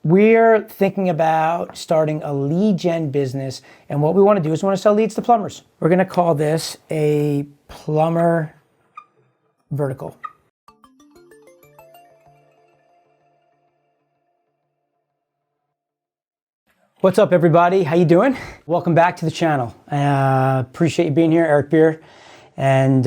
we're thinking about starting a lead gen business, and what we want to do is we want to sell leads to plumbers. We're going to call this a plumber vertical. What's up, everybody? How you doing? Welcome back to the channel. Appreciate you being here, Eric Beer. And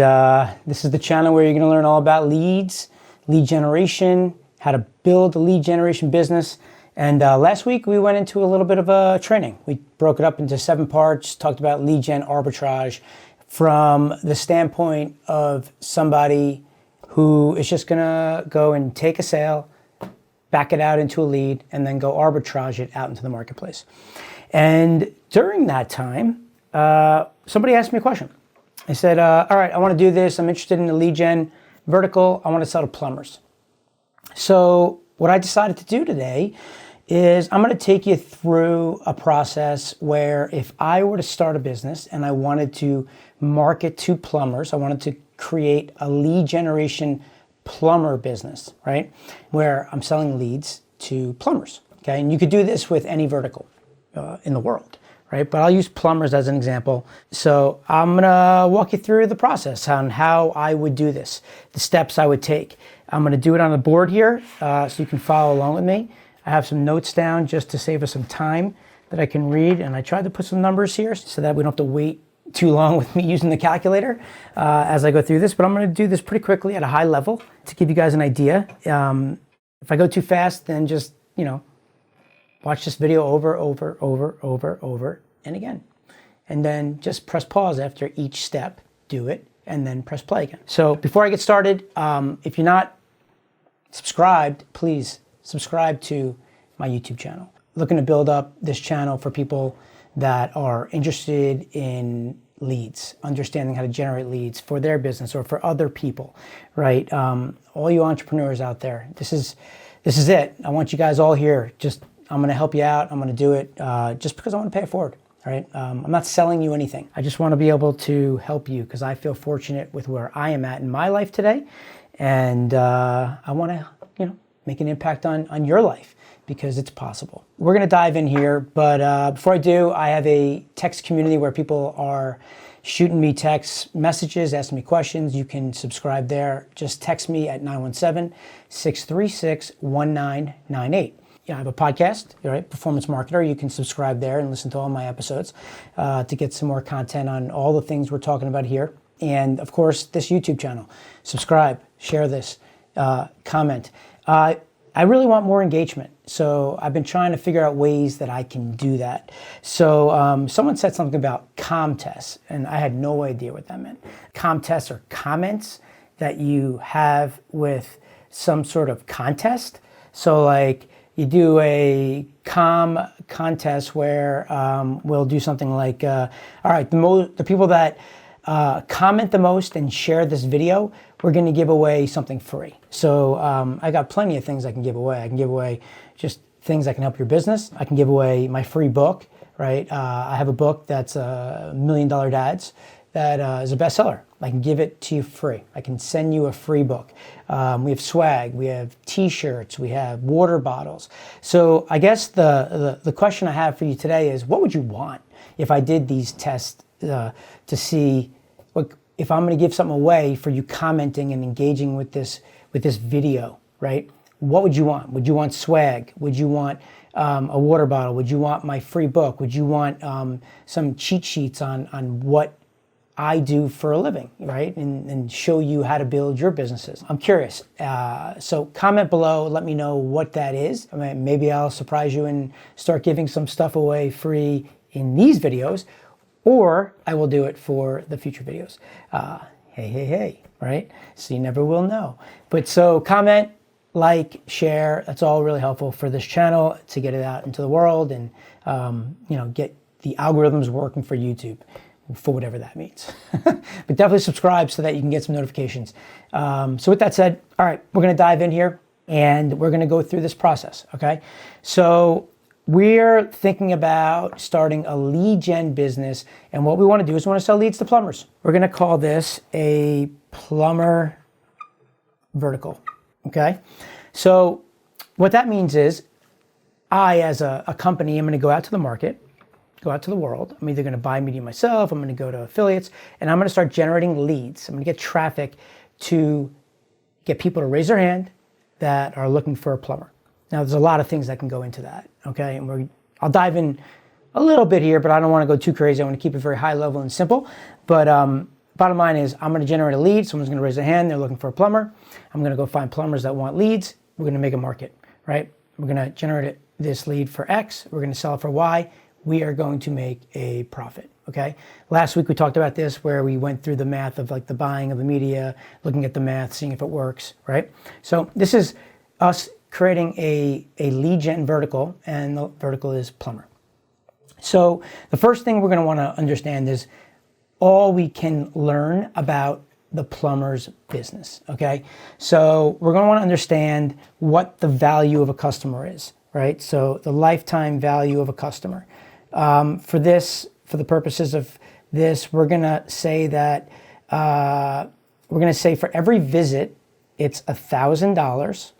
this is the channel where you're going to learn all about leads, lead generation, how to build a lead generation business. And last week we went into a little bit of a training. We broke it up into 7 parts, talked about lead gen arbitrage from the standpoint of somebody who is just going to go and take a sale, back it out into a lead, and then go arbitrage it out into the marketplace. And during that time, somebody asked me a question. I said, all right, I want to do this. I'm interested in the lead gen vertical. I want to sell to plumbers. So what I decided to do today is I'm going to take you through a process where if I were to start a business and I wanted to market to plumbers, I wanted to create a lead generation plumber business, right? Where I'm selling leads to plumbers, okay? And you could do this with any vertical in the world, right? But I'll use plumbers as an example. So I'm gonna walk you through the process on how I would do this, the steps I would take. I'm gonna do it on the board here so you can follow along with me. I have some notes down just to save us some time that I can read, and I tried to put some numbers here so that we don't have to wait too long with me using the calculator as I go through this, but I'm going to do this pretty quickly at a high level to give you guys an idea. If I go too fast, then just, watch this video over, and again. And then just press pause after each step, do it, and then press play again. So before I get started, if you're not subscribed, please subscribe to my YouTube channel. Looking to build up this channel for people that are interested in leads, understanding how to generate leads for their business or for other people, right? All you entrepreneurs out there, this is it. I want you guys all here. I'm going to help you out. I'm going to do it just because I want to pay it forward, right? I'm not selling you anything. I just want to be able to help you because I feel fortunate with where I am at in my life today, and I want to, make an impact on your life, because it's possible. We're going to dive in here, but before I do, I have a text community where people are shooting me text messages, asking me questions. You can subscribe there. Just text me at 917-636-1998. I have a podcast, right? Performance Marketer. You can subscribe there and listen to all my episodes to get some more content on all the things we're talking about here. And of course, this YouTube channel. Subscribe, share this, comment. I really want more engagement, so I've been trying to figure out ways that I can do that. So someone said something about contests, and I had no idea what that meant. Contests are comments that you have with some sort of contest. So like you do a contest where we'll do something like, all right, the people that comment the most and share this video, we're going to give away something free. So I got plenty of things I can give away. I can give away just things that can help your business. I can give away my free book, right? I have a book that's $1 Million Dads that is a bestseller. I can give it to you free. I can send you a free book. We have swag, we have t-shirts, we have water bottles. So I guess the question I have for you today is, what would you want if I did these tests to see if I'm going to give something away for you commenting and engaging with this video, right? What would you want? Would you want swag? Would you want a water bottle? Would you want my free book? Would you want some cheat sheets on what I do for a living, right? And show you how to build your businesses. I'm curious. So comment below, let me know what that is. I mean, maybe I'll surprise you and start giving some stuff away free in these videos, or I will do it for the future videos. Hey, right? So you never will know. But so comment, like, share. That's all really helpful for this channel to get it out into the world and get the algorithms working for YouTube, for whatever that means. But definitely subscribe so that you can get some notifications. So with that said, all right, we're going to dive in here and we're going to go through this process. Okay, so we're thinking about starting a lead gen business, and what we want to do is we want to sell leads to plumbers. We're going to call this a plumber vertical. Okay, so what that means is I, as a company, am going to go out to the market, go out to the world. I'm either going to buy media myself, I'm going to go to affiliates, and I'm going to start generating leads. I'm going to get traffic to get people to raise their hand that are looking for a plumber. Now, there's a lot of things that can go into that, okay? And I'll dive in a little bit here, but I don't want to go too crazy. I want to keep it very high level and simple. But bottom line is, I'm going to generate a lead. Someone's going to raise their hand. They're looking for a plumber. I'm going to go find plumbers that want leads. We're going to make a market, right? We're going to generate this lead for X. We're going to sell it for Y. We are going to make a profit, okay? Last week we talked about this where we went through the math of like the buying of the media, looking at the math, seeing if it works, right? So this is us creating a lead gen vertical, and the vertical is plumber. So the first thing we're going to want to understand is all we can learn about the plumber's business, okay? So we're going to want to understand what the value of a customer is, right? So the lifetime value of a customer. For the purposes of this, we're going to say that, for every visit, it's $1,000.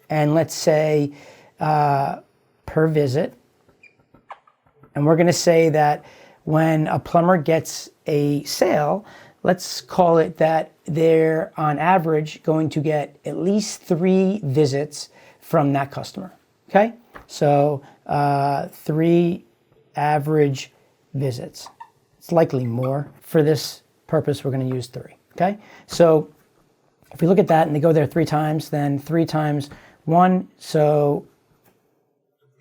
And let's say per visit. And we're going to say that when a plumber gets a sale, let's call it that they're on average going to get at least 3 visits from that customer. Okay? So 3 average visits. It's likely more. For this purpose, we're going to use 3. Okay? So if we look at that and they go there 3 times, then 3 times 1, so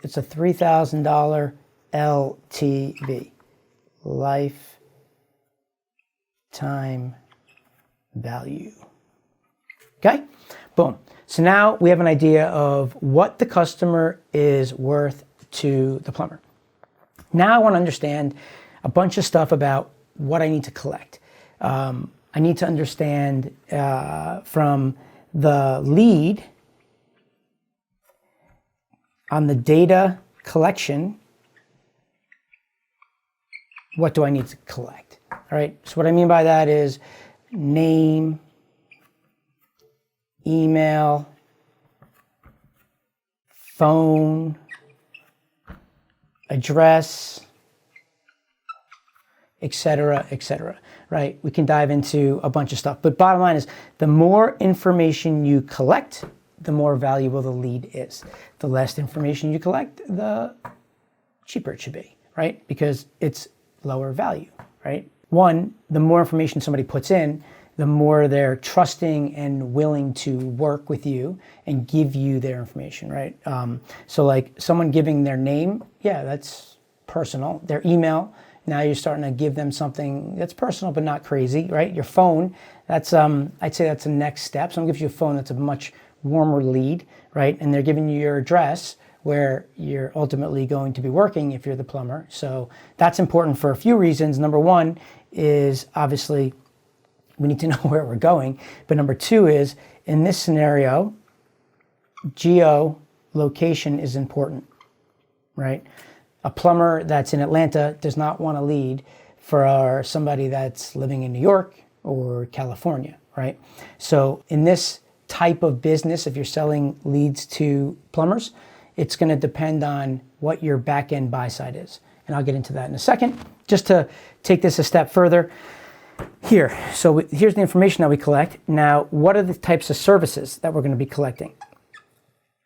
it's a $3,000 LTV, lifetime value. Okay? Boom. So now we have an idea of what the customer is worth to the plumber. Now I want to understand a bunch of stuff about what I need to collect. I need to understand from the lead on the data collection, what do I need to collect? All right, so what I mean by that is name, email, phone, address, etc., right? We can dive into a bunch of stuff, but bottom line is the more information you collect, the more valuable the lead is. The less information you collect, the cheaper it should be, right? Because it's lower value, right? One, the more information somebody puts in, the more they're trusting and willing to work with you and give you their information, right? So like someone giving their name, yeah, that's personal. Their email, now you're starting to give them something that's personal but not crazy, right? Your phone, that's I'd say that's the next step. Someone gives you a phone, that's a much warmer lead, right? And they're giving you your address where you're ultimately going to be working if you're the plumber. So that's important for a few reasons. Number one is obviously we need to know where we're going. But number two is, in this scenario, geolocation is important, right? A plumber that's in Atlanta does not want a lead for somebody that's living in New York or California, right? So in this type of business, if you're selling leads to plumbers, it's going to depend on what your back-end buy side is. And I'll get into that in a second. Just to take this a step further, here. So here's the information that we collect. Now, what are the types of services that we're going to be collecting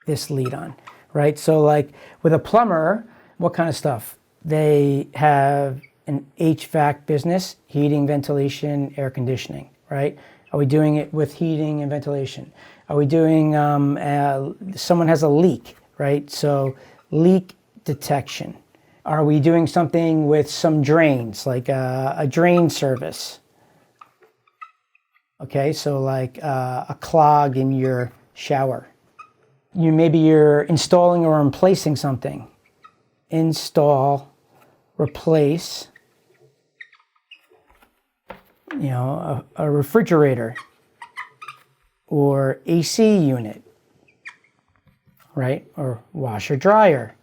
this lead on, right? So like with a plumber, what kind of stuff? They have an HVAC business, heating, ventilation, air conditioning, right? Are we doing it with heating and ventilation? Are we doing, someone has a leak, right? So leak detection. Are we doing something with some drains, like a drain service? Okay, so like a clog in your shower. Maybe you're installing or replacing something. Install, replace, a refrigerator or AC unit, right? Or washer dryer,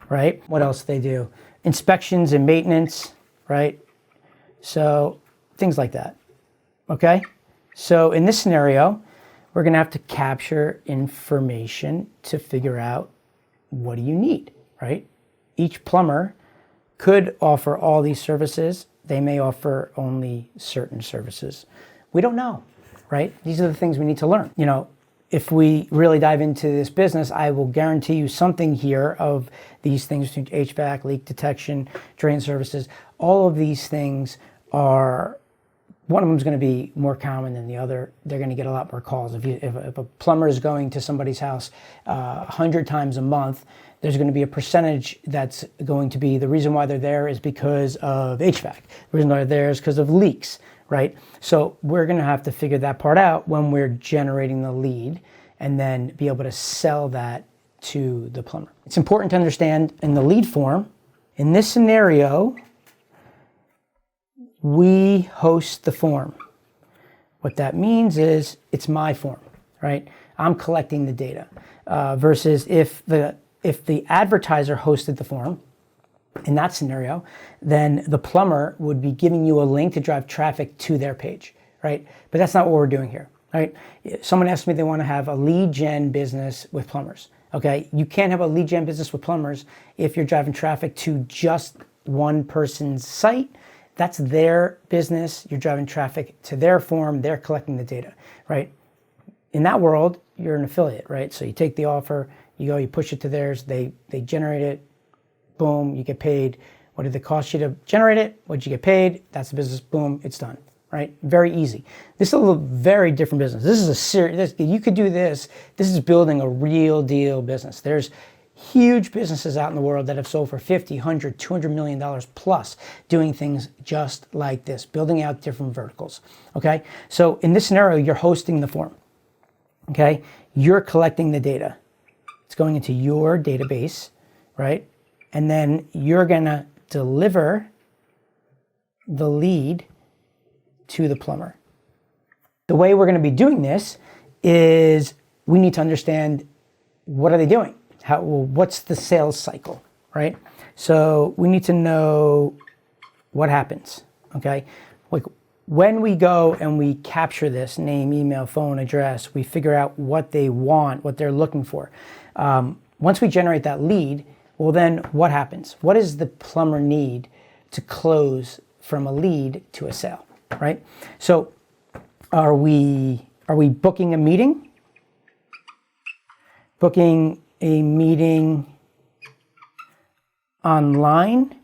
right? What else do they do? Inspections and maintenance, right? So things like that, okay? So in this scenario, we're going to have to capture information to figure out what do you need, right? Each plumber could offer all these services. They may offer only certain services. We don't know, right? These are the things we need to learn. You know, if we really dive into this business, I will guarantee you something here of these things, HVAC, leak detection, drain services. All of these things are, one of them is going to be more common than the other. They're going to get a lot more calls. If a plumber is going to somebody's house 100 times a month, there's going to be a percentage that's going to be, the reason why they're there is because of HVAC. The reason why they're there is because of leaks, right? So we're going to have to figure that part out when we're generating the lead and then be able to sell that to the plumber. It's important to understand in the lead form, in this scenario, we host the form. What that means is it's my form, right? I'm collecting the data versus if the advertiser hosted the form, in that scenario, then the plumber would be giving you a link to drive traffic to their page, right? But that's not what we're doing here, right? Someone asked me they want to have a lead gen business with plumbers, okay? You can't have a lead gen business with plumbers if you're driving traffic to just one person's site. That's their business. You're driving traffic to their form. They're collecting the data, right? In that world, you're an affiliate, right? So you take the offer, you go, you push it to theirs, they generate it, boom, you get paid. What did it cost you to generate it? What did you get paid? That's the business, boom, it's done, right? Very easy. This is a very different business. This is a serious, you could do this. This is building a real deal business. There's huge businesses out in the world that have sold for $50, $100, $200 million plus doing things just like this, building out different verticals, okay? So in this scenario, you're hosting the form, okay? You're collecting the data. It's going into your database, right? And then you're gonna deliver the lead to the plumber. The way we're gonna be doing this is we need to understand what are they doing? What's the sales cycle, right? So we need to know what happens, okay? Like when we go and we capture this name, email, phone, address, we figure out what they want, what they're looking for. Once we generate that lead, well then what happens? What does the plumber need to close from a lead to a sale, right? So are we booking a meeting? Booking a meeting online,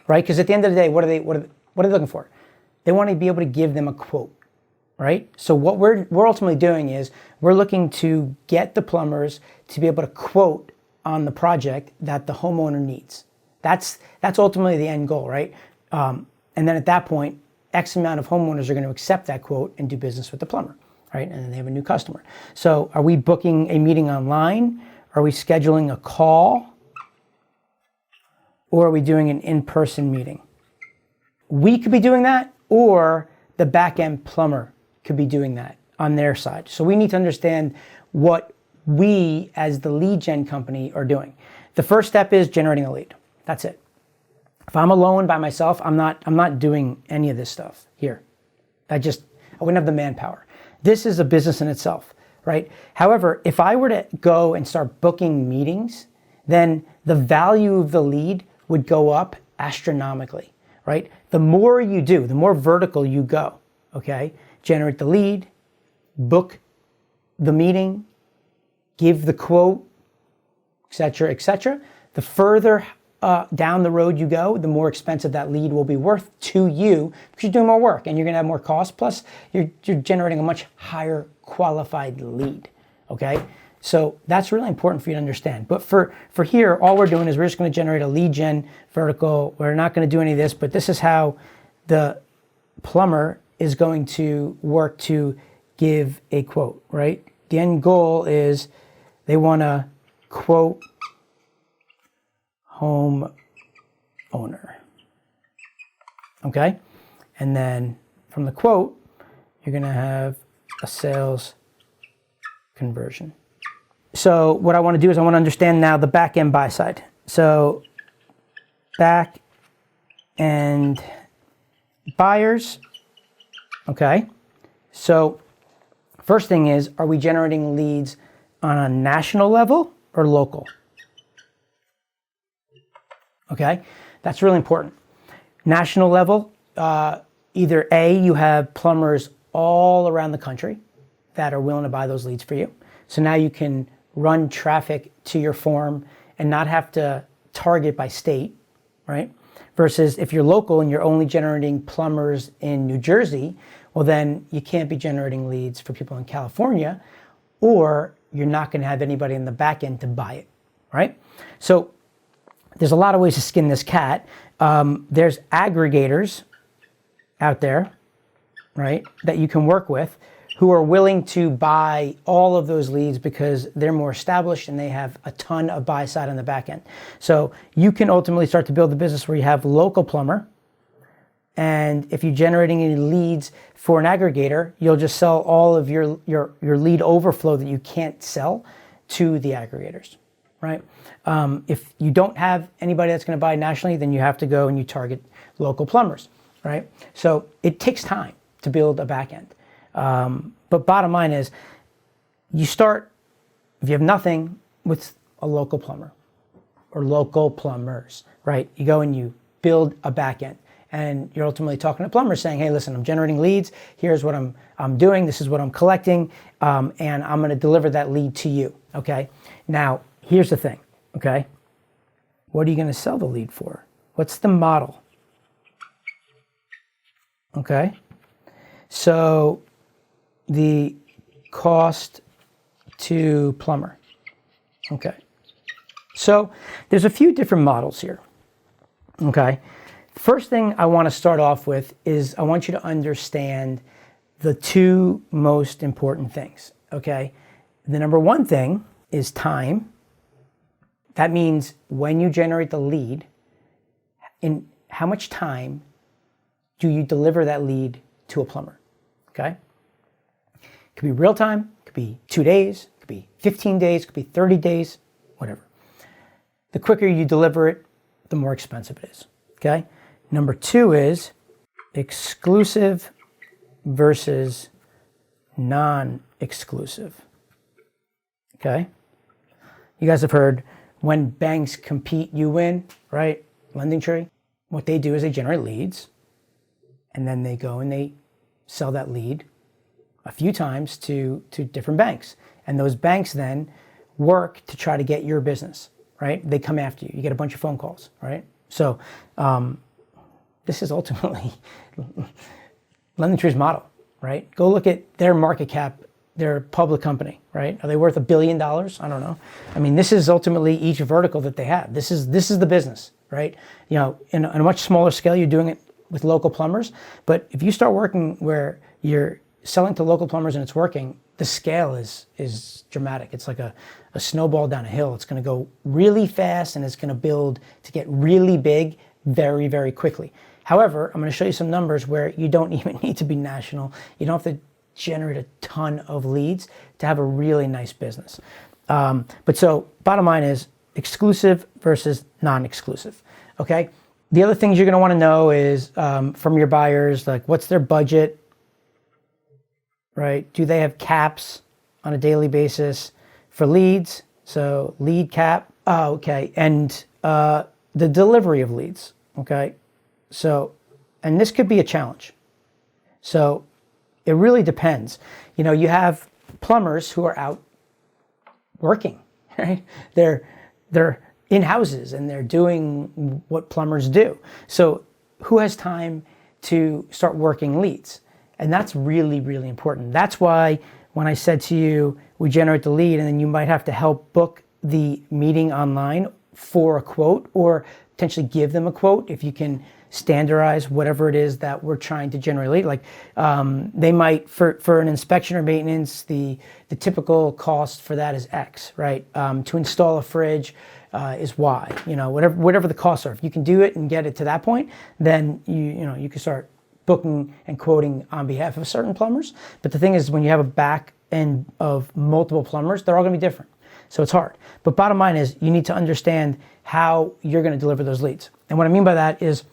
right? Because at the end of the day, what are they looking for? They want to be able to give them a quote, right? So what we're ultimately doing is we're looking to get the plumbers to be able to quote on the project that the homeowner needs. That's ultimately the end goal, right? And then at that point, X amount of homeowners are going to accept that quote and do business with the plumber, right? And then they have a new customer. So are we booking a meeting online? Are we scheduling a call? Or are we doing an in-person meeting? We could be doing that, or the back-end plumber could be doing that on their side. So we need to understand what we as the lead gen company are doing. The first step is generating a lead. That's it. If I'm alone by myself, I'm not doing any of this stuff here. I wouldn't have the manpower. This is a business in itself, right? However, if I were to go and start booking meetings, then the value of the lead would go up astronomically, right? The more you do, the more vertical you go, okay? Generate the lead, book the meeting, give the quote, et cetera, the further down the road you go, the more expensive that lead will be worth to you because you're doing more work and you're going to have more cost. Plus, you're generating a much higher qualified lead. Okay, so that's really important for you to understand. But for here, all we're doing is we're just going to generate a lead gen vertical. We're not going to do any of this, but this is how the plumber is going to work to give a quote. Right. The end goal is they want to quote home owner. Okay? And then from the quote, you're going to have a sales conversion. So what I want to do is I want to understand now the back end buy side. So back end buyers. Okay? So First thing is, are we generating leads on a national level or local? Okay, that's really important. National level, either A, you have plumbers all around the country that are willing to buy those leads for you. So now you can run traffic to your form and not have to target by state, right? Versus if you're local and you're only generating plumbers in New Jersey, well then you can't be generating leads for people in California, or you're not going to have anybody in the back end to buy it, right? So there's a lot of ways to skin this cat. There's aggregators out there, right, that you can work with who are willing to buy all of those leads because they're more established and they have a ton of buy side on the back end. So you can ultimately start to build a business where you have local plumber, and if you're generating any leads for an aggregator, you'll just sell all of your lead overflow that you can't sell to the aggregators, right? If you don't have anybody that's going to buy nationally, then you have to go and you target local plumbers, right? So it takes time to build a back end. But bottom line is, you start, if you have nothing, with a local plumber or local plumbers, right? You go and you build a back end, and you're ultimately talking to plumbers saying, hey, listen, I'm generating leads. Here's what I'm doing. This is what I'm collecting. And I'm going to deliver that lead to you. Okay. Now, here's the thing. Okay. What are you going to sell the lead for? What's the model? Okay. So the cost to plumber. Okay. So there's a few different models here. Okay. First thing I want to start off with is I want you to understand the two most important things. Okay. The number one thing is time. That means when you generate the lead, in how much time do you deliver that lead to a plumber? Okay. It could be real time, it could be 2 days, it could be 15 days, it could be 30 days, whatever. The quicker you deliver it, the more expensive it is. Okay. Number two is exclusive versus non-exclusive. Okay. You guys have heard when banks compete, you win, right? Lending Tree. What they do is they generate leads, and then they go and they sell that lead a few times to different banks. And those banks then work to try to get your business, right? They come after you. You get a bunch of phone calls, right? So this is ultimately Lending Tree's model, right? Go look at their market cap. They're a public company, right? Are they worth $1 billion? I don't know. I mean, this is ultimately each vertical that they have. This is the business, right? You know, in a much smaller scale, you're doing it with local plumbers. But if you start working where you're selling to local plumbers and it's working, the scale is dramatic. It's like a snowball down a hill. It's going to go really fast and it's going to build to get really big very, very quickly. However, I'm going to show you some numbers where you don't even need to be national. You don't have to generate a ton of leads to have a really nice business. But so bottom line is exclusive versus non-exclusive. Okay. The other things you're going to want to know is from your buyers, like what's their budget, right? Do they have caps on a daily basis for leads? So lead cap. Oh, okay. And the delivery of leads. Okay. So, and this could be a challenge. So it really depends. You know, you have plumbers who are out working, right? They're in houses and they're doing what plumbers do. So who has time to start working leads? And that's really, really important. That's why when I said to you, we generate the lead and then you might have to help book the meeting online for a quote or potentially give them a quote if you can standardize whatever it is that we're trying to generate lead. Like they might, for an inspection or maintenance, the typical cost for that is X, right? To install a fridge is Y, you know, whatever the costs are. If you can do it and get it to that point, then you can start booking and quoting on behalf of certain plumbers. But the thing is, when you have a back end of multiple plumbers, they're all going to be different. So it's hard. But bottom line is you need to understand how you're going to deliver those leads. And what I mean by that is,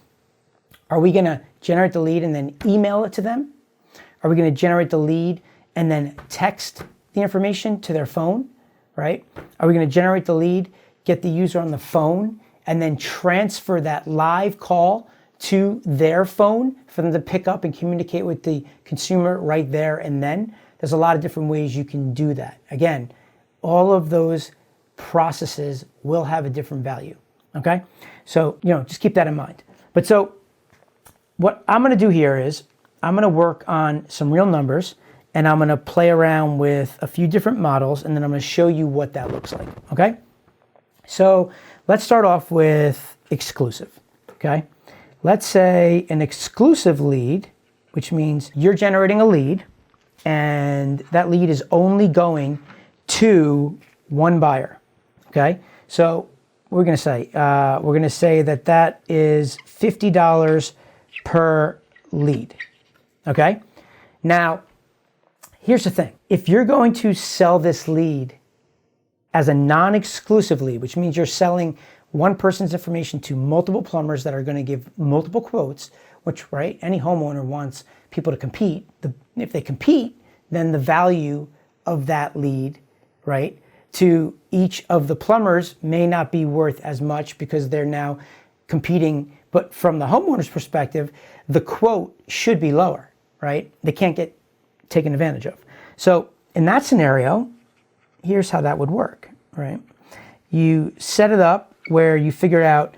are we going to generate the lead and then email it to them? Are we going to generate the lead and then text the information to their phone, right? Are we going to generate the lead, get the user on the phone, and then transfer that live call to their phone for them to pick up and communicate with the consumer right there and then? There's a lot of different ways you can do that. Again, all of those processes will have a different value, okay? So, just keep that in mind. But so what I'm going to do here is I'm going to work on some real numbers, and I'm going to play around with a few different models, and then I'm going to show you what that looks like, okay? So let's start off with exclusive, okay? Let's say an exclusive lead, which means you're generating a lead, and that lead is only going to one buyer, okay? So we're going to say that is $50 per lead, okay? Now, here's the thing. If you're going to sell this lead as a non-exclusive lead, which means you're selling one person's information to multiple plumbers that are going to give multiple quotes, which, right, any homeowner wants people to compete. If they compete, then the value of that lead, right, to each of the plumbers may not be worth as much because they're now competing. But from the homeowner's perspective, the quote should be lower, right? They can't get taken advantage of. So in that scenario, here's how that would work, right? You set it up where you figure out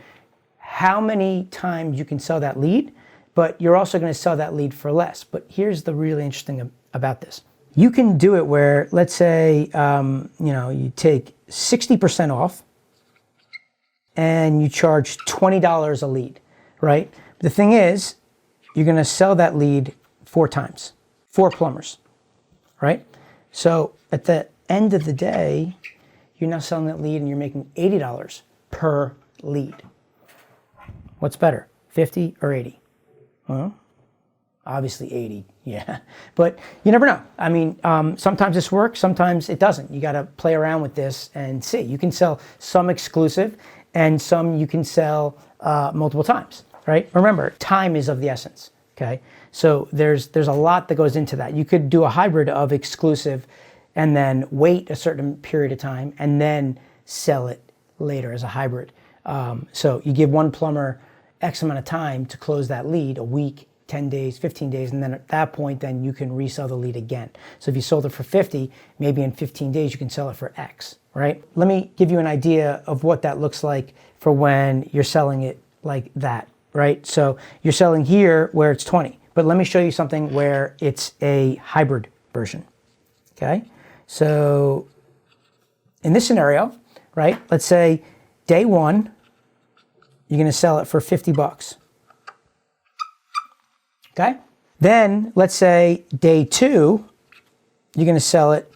how many times you can sell that lead, but you're also going to sell that lead for less. But here's the really interesting about this. You can do it where, let's say, you take 60% off and you charge $20 a lead, right? The thing is, you're going to sell that lead 4 times, 4 plumbers, right? So at the end of the day, you're now selling that lead and you're making $80 per lead. What's better, 50 or 80? Well, obviously 80, yeah. But you never know. I mean, sometimes this works, sometimes it doesn't. You got to play around with this and see. You can sell some exclusive and some you can sell multiple times, right? Remember, time is of the essence, okay? So there's a lot that goes into that. You could do a hybrid of exclusive and then wait a certain period of time and then sell it later as a hybrid. So you give one plumber X amount of time to close that lead, a week, 10 days, 15 days, and then at that point, then you can resell the lead again. So if you sold it for 50, maybe in 15 days, you can sell it for X, right? Let me give you an idea of what that looks like for when you're selling it like that, right? So you're selling here where it's 20, but let me show you something where it's a hybrid version, okay? So in this scenario, right, let's say day 1, you're gonna sell it for 50 bucks. Okay? Then let's say day 2, you're going to sell it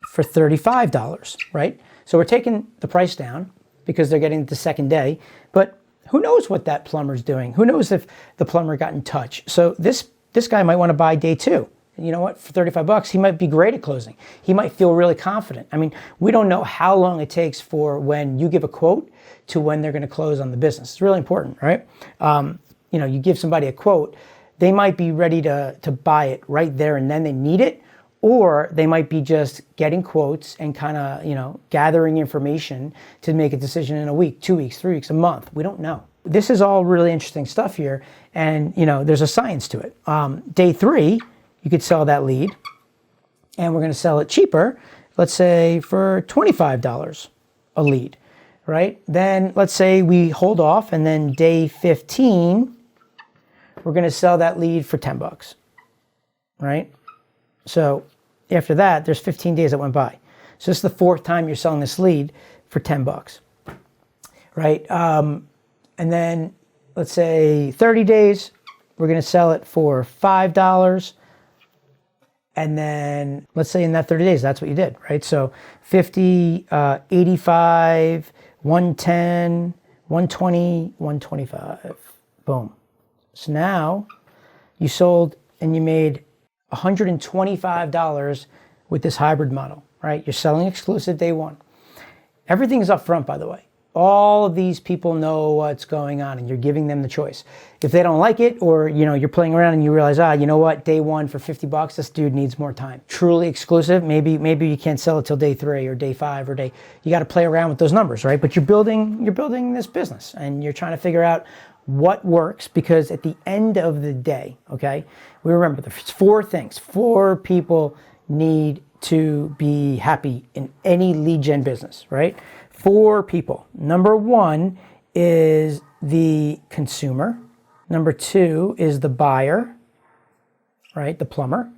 for $35, right? So we're taking the price down because they're getting the second day, but who knows what that plumber's doing? Who knows if the plumber got in touch? So this guy might want to buy day 2. And you know what? For 35 bucks, he might be great at closing. He might feel really confident. I mean, we don't know how long it takes for when you give a quote to when they're going to close on the business. It's really important, right? You give somebody a quote, they might be ready to buy it right there and then they need it, or they might be just getting quotes and kind of, gathering information to make a decision in a week, 2 weeks, 3 weeks, a month. We don't know. This is all really interesting stuff here, and, there's a science to it. Day 3, you could sell that lead, and we're going to sell it cheaper, let's say for $25 a lead, right? Then let's say we hold off, and then day 15, we're going to sell that lead for 10 bucks, right? So after that, there's 15 days that went by. So this is the 4th time you're selling this lead for 10 bucks, right? And then let's say 30 days, we're going to sell it for $5. And then let's say in that 30 days, that's what you did, right? So 50, 85, 110, 120, 125, boom. So now you sold and you made $125 with this hybrid model, right? You're selling exclusive day 1. Everything is up front, by the way. All of these people know what's going on, and you're giving them the choice. If they don't like it, or you're playing around and you realize, you know what, day one for $50, this dude needs more time. Truly exclusive, maybe you can't sell it till day 3 or day 5 or you got to play around with those numbers, right? But you're building this business, and you're trying to figure out what works, because at the end of the day, okay, we remember there's 4 things. 4 people need to be happy in any lead gen business, right? 4 people. Number 1 is the consumer. Number 2 is the buyer, right? The plumber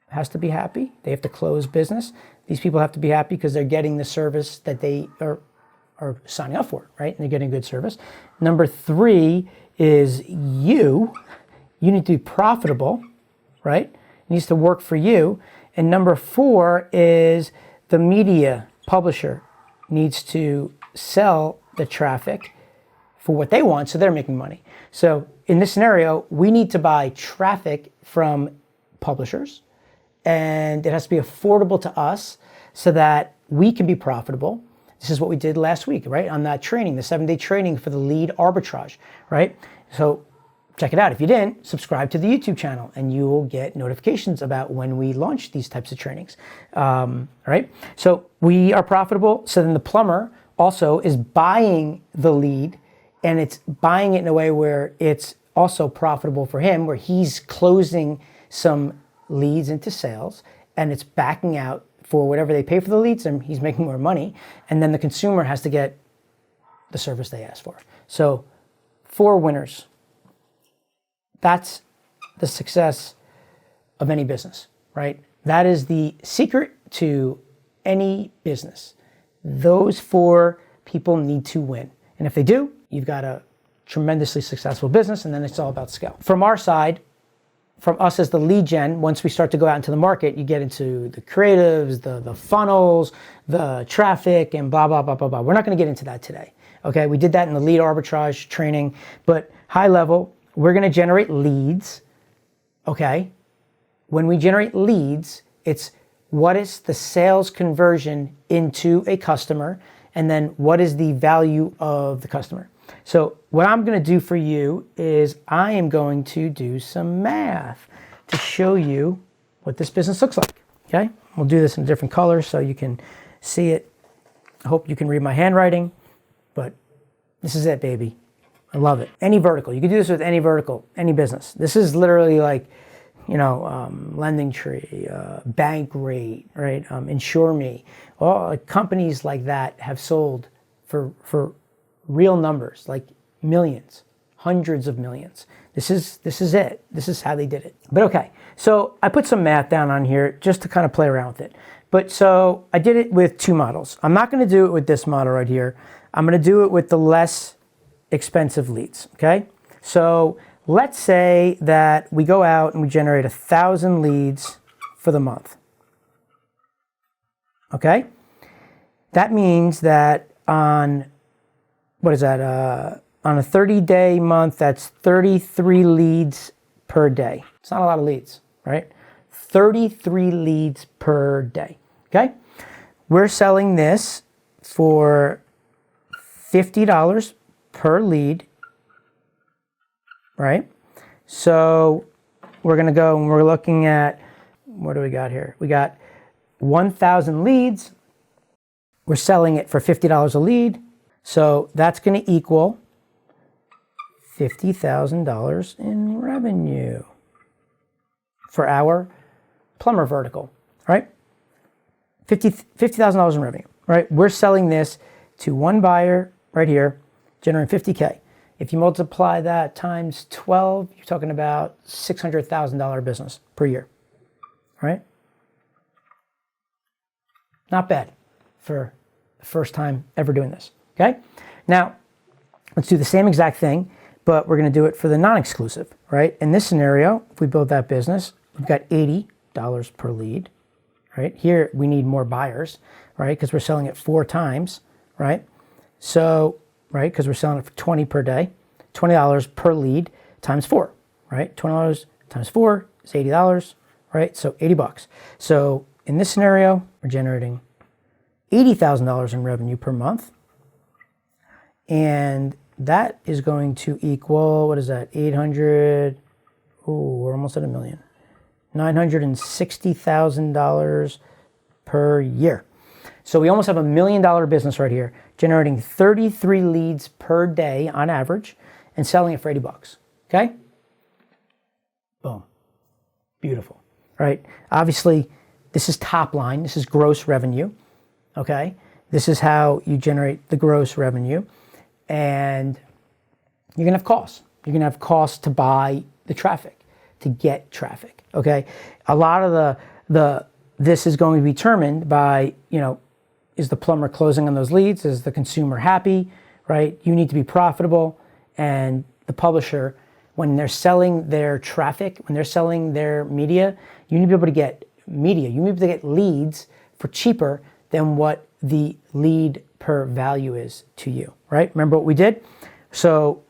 has to be happy. They have to close business. These people have to be happy because they're getting the service that they are signing up for, right? And they're getting good service. Number 3 is you. You need to be profitable, right? It needs to work for you. And number 4 is the media publisher needs to sell the traffic for what they want, so they're making money. So in this scenario, we need to buy traffic from publishers, and it has to be affordable to us so that we can be profitable. This is what we did last week, right? On that training, the 7-day training for the lead arbitrage, right? So check it out. If you didn't, subscribe to the YouTube channel and you will get notifications about when we launch these types of trainings. All right. So we are profitable. So then the plumber also is buying the lead, and it's buying it in a way where it's also profitable for him, where he's closing some leads into sales and it's backing out for whatever they pay for the leads, and he's making more money. And then the consumer has to get the service they asked for. So 4 winners. That's the success of any business, right? That is the secret to any business. Those 4 people need to win. And if they do, you've got a tremendously successful business, and then it's all about scale. From our side, from us as the lead gen, once we start to go out into the market, you get into the creatives, the funnels, the traffic, and blah, blah, blah, blah, blah. We're not going to get into that today, okay? We did that in the lead arbitrage training, but high level, we're going to generate leads, okay? When we generate leads, it's what is the sales conversion into a customer, and then what is the value of the customer. So what I'm going to do for you is I am going to do some math to show you what this business looks like, okay? We'll do this in different colors so you can see it. I hope you can read my handwriting, but this is it, baby. I love it. Any vertical. You can do this with any vertical, any business. This is literally like, lending tree, bank rate, right? Insure me. All companies like that have sold for real numbers, like millions, hundreds of millions. This is it. This is how they did it. But okay, so I put some math down on here just to kind of play around with it. But so I did it with 2 models. I'm not going to do it with this model right here. I'm going to do it with the less expensive leads, okay? So let's say that we go out and we generate 1,000 leads for the month, okay? That means that on, on a 30-day month, that's 33 leads per day. It's not a lot of leads, right? 33 leads per day, okay? We're selling this for $50 per lead, right? So we're going to go and we're looking at, what do we got here? We got 1,000 leads. We're selling it for $50 a lead. So that's going to equal $50,000 in revenue for our plumber vertical, right? $50,000 in revenue, right? We're selling this to one buyer right here, generating $50K. If you multiply that times 12, you're talking about $600,000 business per year, right? Not bad for the first time ever doing this, okay? Now, let's do the same exact thing, but we're going to do it for the non-exclusive, right? In this scenario, if we build that business, we've got $80 per lead, right? Here, we need more buyers, right? Because we're selling it 4 times, right? So, right, because we're selling it for 20 per day, $20 per lead times 4, right? $20 times 4 is $80, right? So $80. So in this scenario, we're generating $80,000 in revenue per month, And that is going to equal, what is that, 800, oh, we're almost at $1 million. $960,000 per year. So we almost have $1 million business right here, generating 33 leads per day on average and selling it for $80. Okay? Boom. Beautiful. Right? Obviously, this is top line. This is gross revenue. Okay? This is how you generate the gross revenue. And you're going to have costs. You're going to have costs to buy the traffic, to get traffic. Okay? A lot of this is going to be determined by, is the plumber closing on those leads? Is the consumer happy? Right? You need to be profitable. And the publisher, when they're selling their traffic, when they're selling their media, you need to be able to get media. You need to be able to get leads for cheaper than what the lead per value is to you, right? Remember what we did? So,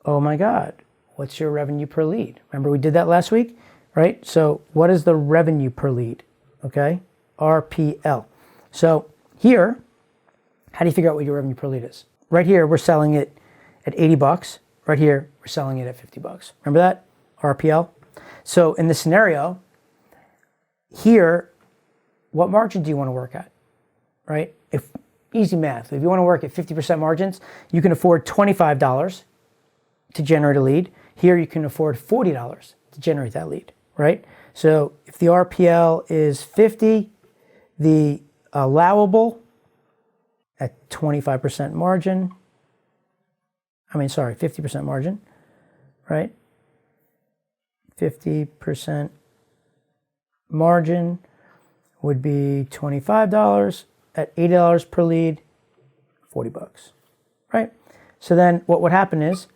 oh my God, what's your revenue per lead? Remember we did that last week, right? So what is the revenue per lead? Okay, RPL. So here, how do you figure out what your revenue per lead is? Right here, we're selling it at $80. Right here, we're selling it at $50. Remember that? RPL. So in this scenario, here, what margin do you want to work at? Right? If easy math, if you want to work at 50% margins, you can afford $25 to generate a lead. Here you can afford $40 to generate that lead, right? So if the RPL is 50, the allowable at 25% margin, 50% margin, right? 50% margin would be $25 at $80 per lead, $40, right? So then what would happen is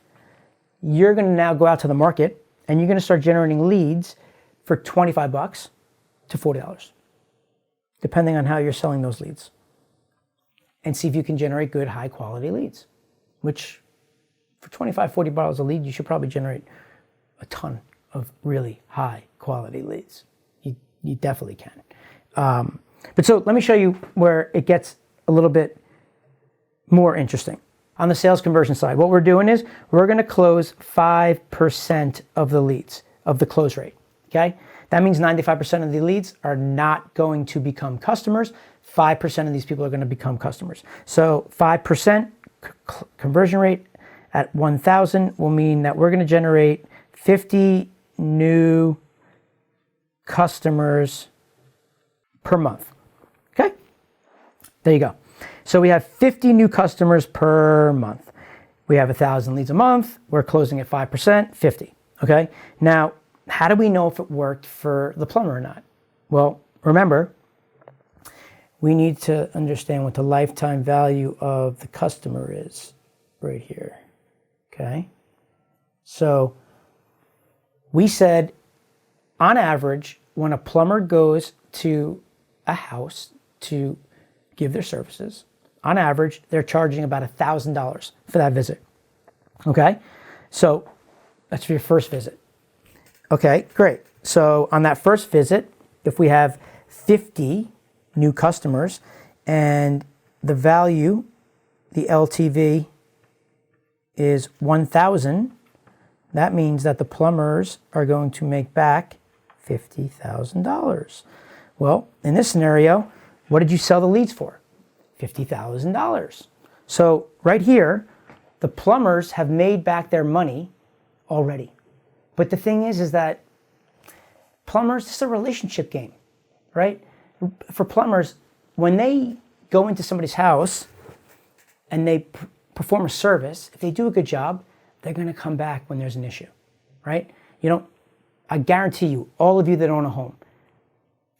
you're going to now go out to the market and you're going to start generating leads for $25 to $40, depending on how you're selling those leads, and see if you can generate good, high quality leads, which for $25, $40 a lead, you should probably generate a ton of really high quality leads. You definitely can. But so let me show you where it gets a little bit more interesting. On the sales conversion side, what we're doing is we're going to close 5% of the leads, of the close rate. Okay? That means 95% of the leads are not going to become customers. 5% of these people are going to become customers. So 5% conversion rate at 1,000 will mean that we're going to generate 50 new customers per month. Okay? There you go. So we have 50 new customers per month. We have 1,000 leads a month. We're closing at 5%, 50. Okay? Now, how do we know if it worked for the plumber or not? Well, remember, we need to understand what the lifetime value of the customer is right here. Okay? So we said, on average, when a plumber goes to a house to give their services, on average, they're charging about $1,000 for that visit. Okay? So that's for your first visit. Okay, great. So on that first visit, if we have 50 new customers and the value, the LTV is 1,000, that means that the plumbers are going to make back $50,000. Well, in this scenario, what did you sell the leads for? $50,000. So right here, the plumbers have made back their money already. But the thing is that plumbers, this is a relationship game, right? For plumbers, when they go into somebody's house and they perform a service, if they do a good job, they're going to come back when there's an issue, right? I guarantee you, all of you that own a home,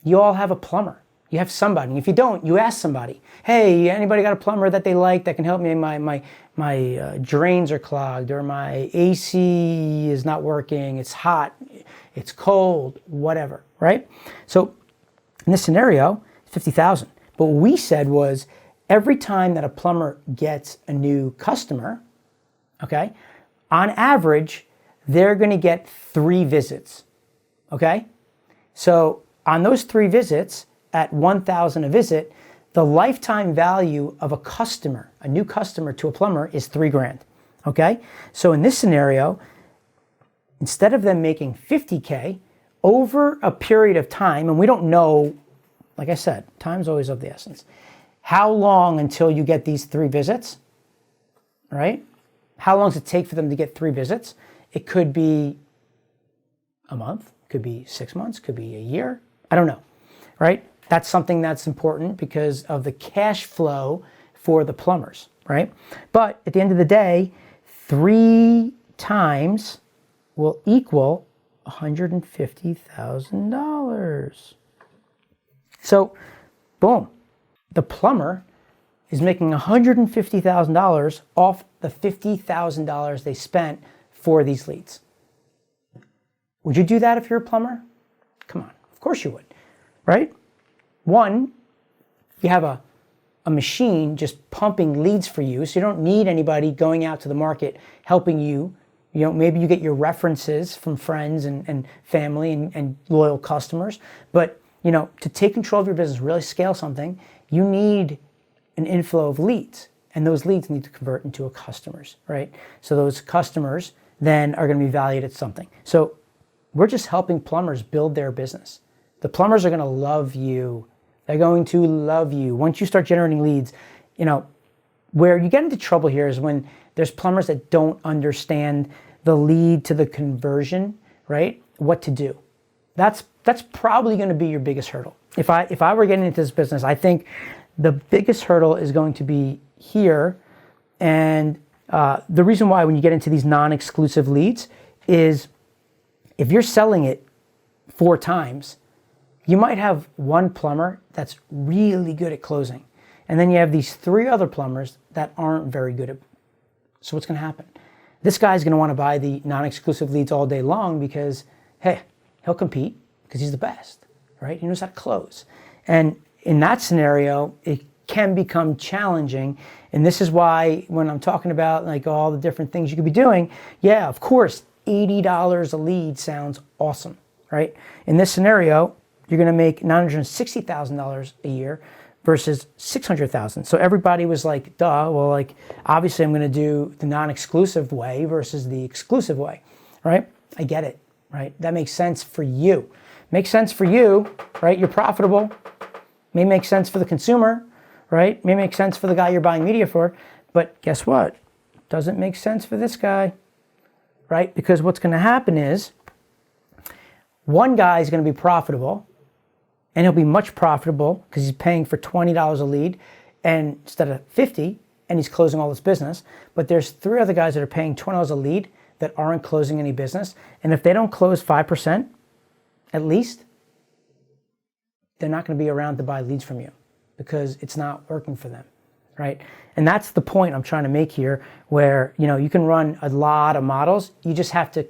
you all have a plumber. You have somebody. And if you don't, you ask somebody, hey, anybody got a plumber that they like that can help me? My drains are clogged, or my AC is not working, it's hot, it's cold, whatever, right? So in this scenario, $50,000. But what we said was every time that a plumber gets a new customer, okay, on average, they're going to get 3 visits, okay? So on those 3 visits, at $1,000 a visit, the lifetime value of a customer, a new customer to a plumber, is $3,000. Okay? So in this scenario, instead of them making $50K over a period of time, and we don't know, like I said, time's always of the essence. How long until you get these 3 visits, right? How long does it take for them to get 3 visits? It could be a month, could be 6 months, could be a year. I don't know, right? That's something that's important because of the cash flow for the plumbers, right? But at the end of the day, 3 times will equal $150,000. So, boom. The plumber is making $150,000 off the $50,000 they spent for these leads. Would you do that if you're a plumber? Come on, of course you would, right? One, you have a machine just pumping leads for you, so you don't need anybody going out to the market helping you. You know, maybe you get your references from friends and family and loyal customers, but you know, to take control of your business, really scale something, you need an inflow of leads, and those leads need to convert into customers, right? So those customers then are going to be valued at something. So we're just helping plumbers build their business. The plumbers are going to love you. They're going to love you. Once you start generating leads, you know, where you get into trouble here is when there's plumbers that don't understand the lead to the conversion, right? What to do. That's probably going to be your biggest hurdle. If I were getting into this business, I think the biggest hurdle is going to be here. And the reason why when you get into these non-exclusive leads is if you're selling it 4 times, you might have one plumber that's really good at closing. And then you have these 3 other plumbers that aren't very good at. So what's going to happen? This guy's going to want to buy the non-exclusive leads all day long because, hey, he'll compete because he's the best, right? He knows how to close. And in that scenario, it can become challenging. And this is why when I'm talking about like all the different things you could be doing, yeah, of course, $80 a lead sounds awesome, right? In this scenario, you're going to make $960,000 a year versus $600,000. So everybody was like, duh, well, like, obviously I'm going to do the non-exclusive way versus the exclusive way, right? I get it, right? That makes sense for you. Makes sense for you, right? You're profitable. May make sense for the consumer, right? May make sense for the guy you're buying media for. But guess what? Doesn't make sense for this guy, right? Because what's going to happen is one guy is going to be profitable, and he'll be much profitable because he's paying for $20 a lead and instead of $50, and he's closing all this business. But there's 3 other guys that are paying $20 a lead that aren't closing any business. And if they don't close 5%, at least, they're not going to be around to buy leads from you because it's not working for them, right? And that's the point I'm trying to make here, where, you know, you can run a lot of models. You just have to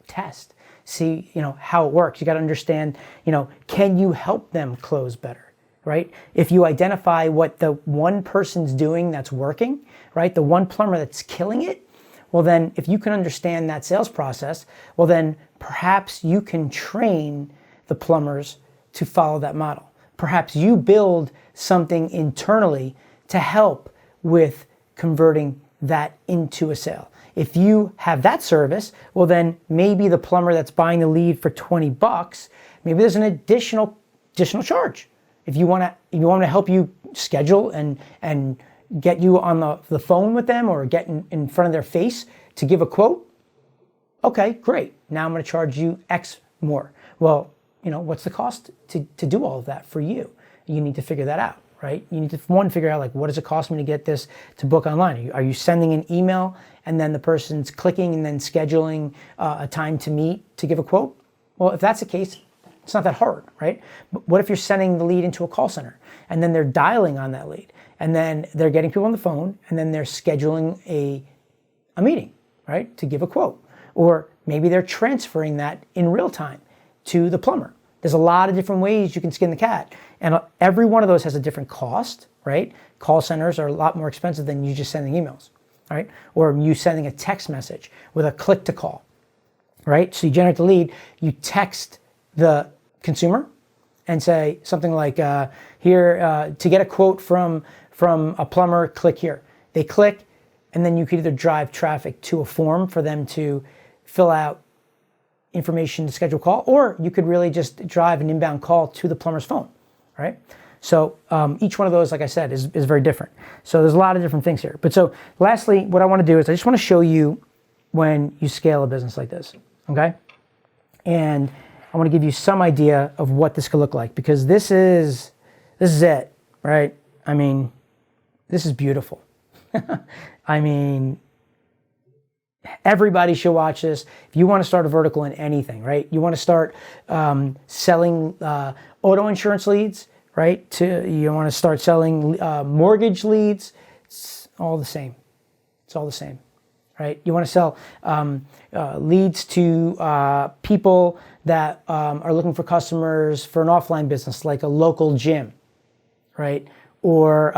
test. See, you know, how it works. You got to understand, you know, can you help them close better, right? If you identify what the one person's doing that's working, right? The one plumber that's killing it, well then, if you can understand that sales process, well then perhaps you can train the plumbers to follow that model. Perhaps you build something internally to help with converting that into a sale. If you have that service, well then maybe the plumber that's buying the lead for $20, maybe there's an additional charge. If you want to help you schedule and get you on the phone with them or get in front of their face to give a quote, okay, great. Now I'm going to charge you X more. Well, you know, what's the cost to do all of that for you? You need to figure that out, right? You need to, one, figure out like, what does it cost me to get this to book online? Are you sending an email and then the person's clicking and then scheduling a time to meet to give a quote? Well, if that's the case, it's not that hard, right? But what if you're sending the lead into a call center and then they're dialing on that lead and then they're getting people on the phone and then they're scheduling a meeting, right, to give a quote? Or maybe they're transferring that in real time to the plumber. There's a lot of different ways you can skin the cat. And every one of those has a different cost, right? Call centers are a lot more expensive than you just sending emails, right? Or you sending a text message with a click to call, right? So you generate the lead, you text the consumer, and say something like, here, to get a quote from a plumber, click here. They click, and then you could either drive traffic to a form for them to fill out information to schedule a call, or you could really just drive an inbound call to the plumber's phone, right? So each one of those, like I said, is very different. So there's a lot of different things here. But so lastly, what I want to do is I just want to show you when you scale a business like this, okay? And I want to give you some idea of what this could look like, because this is it, right? I mean, this is beautiful. I mean, everybody should watch this. If you want to start a vertical in anything, right? You want to start selling auto insurance leads, right? You want to start selling mortgage leads. It's all the same. It's all the same, right? You want to sell leads to people that are looking for customers for an offline business, like a local gym, right? Or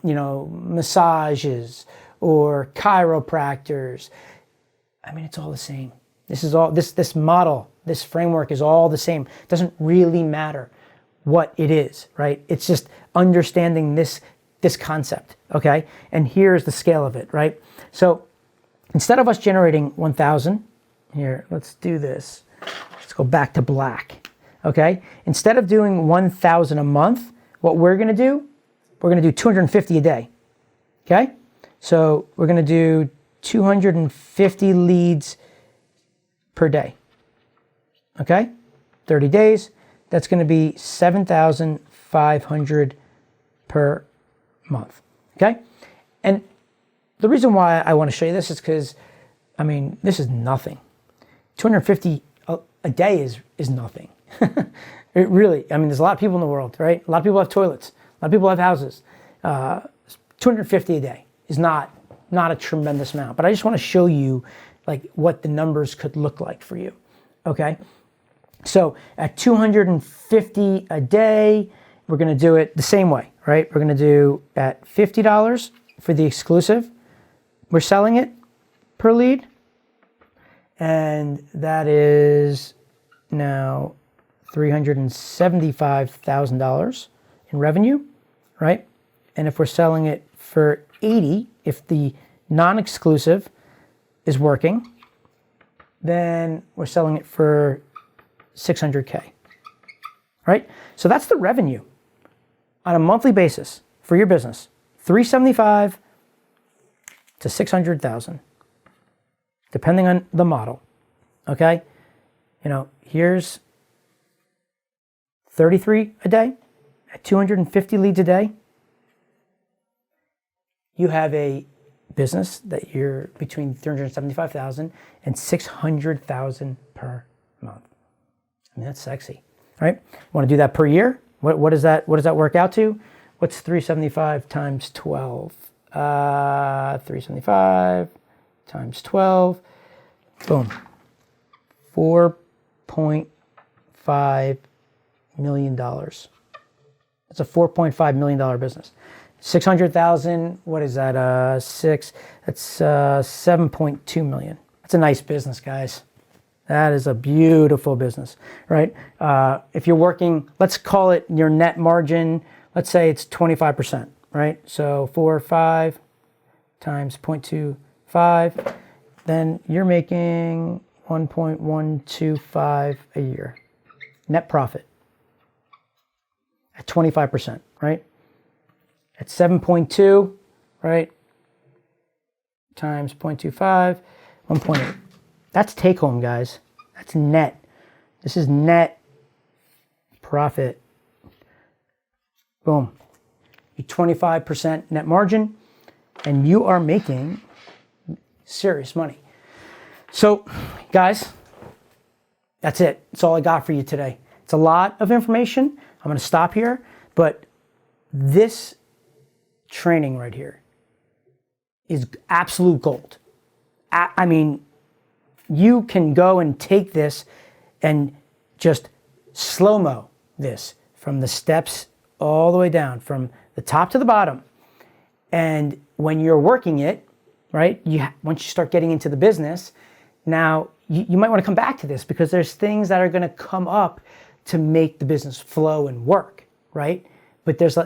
massages or chiropractors. I mean, it's all the same. This is all this model, this framework is all the same. It doesn't really matter what it is, right? It's just understanding this concept, okay? And here's the scale of it, right? So instead of us generating 1,000, here, let's do this. Let's go back to black, okay? Instead of doing 1,000 a month, what we're gonna do 250 a day, okay? So we're gonna do 250 leads per day, okay? 30 days, that's gonna be 7,500 per month, okay? And the reason why I wanna show you this is because, I mean, this is nothing. 250 a day is nothing. It really, I mean, there's a lot of people in the world, right? A lot of people have toilets. A lot of people have houses. 250 a day is not a tremendous amount, but I just want to show you like what the numbers could look like for you, okay? So at 250 a day, we're going to do it the same way, right? We're going to do at $50 for the exclusive. We're selling it per lead, and that is now $375,000 in revenue, right? And if we're selling it for 80, if the non-exclusive is working, then we're selling it for 600K, right? So that's the revenue on a monthly basis for your business, 375 to 600,000, depending on the model, okay? You know, here's 33 a day at 250 leads a day. You have a business that you're between 375,000 and 600,000 per month. I mean, that's sexy, right? Want to do that per year? What does that work out to? What's 375 times 12? 375 times 12. Boom. $4.5 million. It's a $4.5 million business. 600,000, what is that? That's 7.2 million. That's a nice business, guys. That is a beautiful business, right? If you're working, let's call it your net margin, let's say it's 25%, right? So 4 or 5 times 0.25, then you're making 1.125 a year. Net profit at 25%, right? At 7.2, right? Times 0.25, 1.8. That's take home, guys. That's net. This is net profit. Boom. A 25% net margin, and you are making serious money. So, guys, that's it. That's all I got for you today. It's a lot of information. I'm going to stop here, but this training right here is absolute gold. I mean, you can go and take this and just slow-mo this from the steps all the way down, from the top to the bottom. And when you're working it, right, once you start getting into the business, now you might want to come back to this, because there's things that are going to come up to make the business flow and work, right? But there's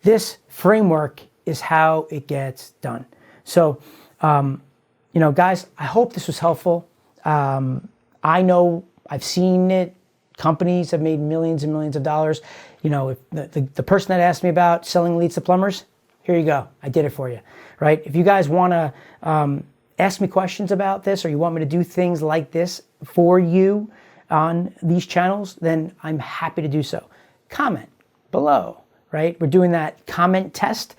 this framework is how it gets done. So, guys, I hope this was helpful. I know I've seen it. Companies have made millions and millions of dollars. If the person that asked me about selling leads to plumbers, here you go. I did it for you, right? If you guys want to ask me questions about this, or you want me to do things like this for you on these channels, then I'm happy to do so. Comment below, right? We're doing that comment test.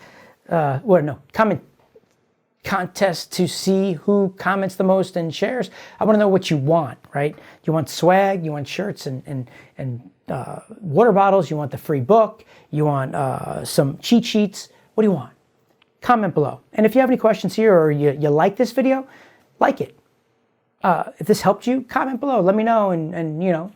Comment contest to see who comments the most and shares. I want to know what you want, right? You want swag, you want shirts and water bottles, you want the free book, you want some cheat sheets. What do you want? Comment below. And if you have any questions here, or you like this video, like it. If this helped you, comment below. Let me know, and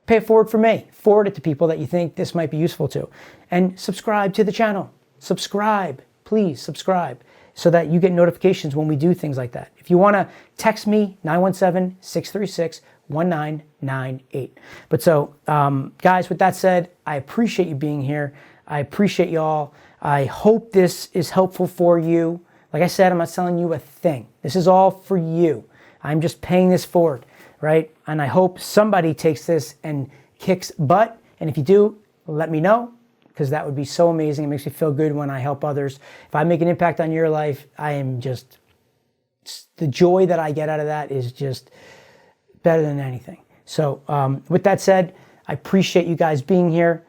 pay it forward for me. Forward it to people that you think this might be useful to. And subscribe to the channel. Subscribe. Please subscribe, so that you get notifications when we do things like that. If you want to text me, 917-636-1998. But so, guys, with that said, I appreciate you being here. I appreciate y'all. I hope this is helpful for you. Like I said, I'm not selling you a thing. This is all for you. I'm just paying this forward, right? And I hope somebody takes this and kicks butt. And if you do, let me know, because that would be so amazing. It makes me feel good when I help others. If I make an impact on your life, the joy that I get out of that is just better than anything. So with that said, I appreciate you guys being here.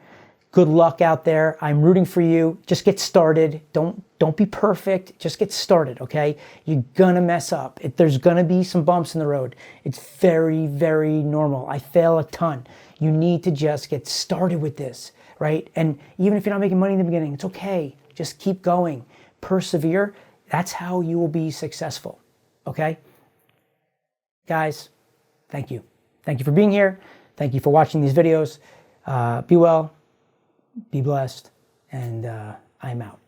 Good luck out there. I'm rooting for you. Just get started. Don't be perfect. Just get started, okay? You're gonna mess up. There's gonna be some bumps in the road. It's very, very normal. I fail a ton. You need to just get started with this, right? And even if you're not making money in the beginning, it's okay. Just keep going. Persevere. That's how you will be successful, okay? Guys, thank you. Thank you for being here. Thank you for watching these videos. Be well, be blessed, and I'm out.